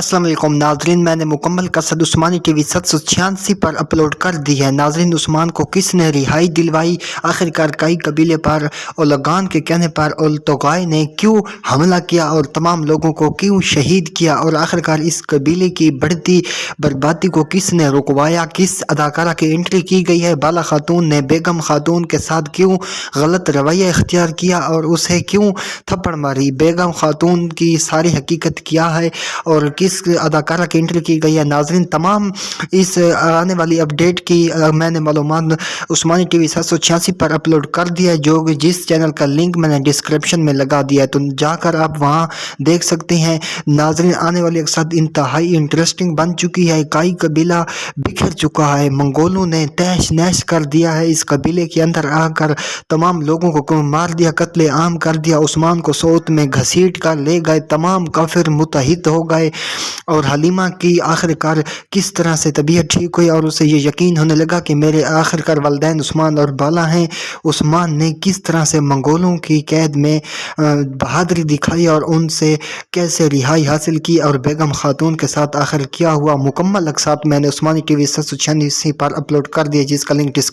अस्सलाम वालेकुम नाजरीन, मैंने मुकम्मल कसद उस्मानी टीवी 786 पर अपलोड कर दी है। नाजरीन, उस्मान को किसने रिहाई दिलवाई? आखिरकार कई कबीले पर ओलगान के कहने पर ओलतोगाय ने क्यों हमला किया और तमाम लोगों को क्यों शहीद किया? और आखिरकार इस कबीले की बढ़ती बर्बादी को किसने रुकवाया? किस अदाकारा की एंट्री की गई है? बाला खातून ने बेगम खातून के साथ क्यों गलत रवैया इख्तियार किया और उसे क्यों थप्पड़ मारी? बेगम खातून की सारी हकीकत क्या है और किस अदाकारा की एंट्री की गई है? नाजरीन, तमाम इस आने वाली अपडेट की मैंने मालूमात उस्मानी टीवी 786 पर अपलोड कर दिया है, जो जिस चैनल का लिंक मैंने डिस्क्रिप्शन में लगा दिया है, तो जाकर आप वहां देख सकते हैं। नाजरीन, आने वाली अक्सर इंतहाई इंटरेस्टिंग बन चुकी है। कई कबीला बिखर चुका है, मंगोलों ने तहस नहस कर दिया है। इस कबीले के अंदर आकर तमाम लोगों को मार दिया, कत्ले आम कर दिया। उस्मान को सौत में घसीट कर ले गए, तमाम काफिर मुतहिद हो गए। और हलीमा की आखिरकार किस तरह से तबीयत ठीक हुई और उसे ये यकीन होने लगा कि मेरे आखिरकार वालिदैन उस्मान और बाला हैं। उस्मान ने किस तरह से मंगोलों की कैद में बहादुरी दिखाई और उनसे कैसे रिहाई हासिल की और बेगम खातून के साथ आखिर क्या हुआ, मुकम्मल अक्सात मैंने उस्मानी टीवी 796 पर अपलोड कर दिए, जिसका लिंक डिस्क्रिप्शन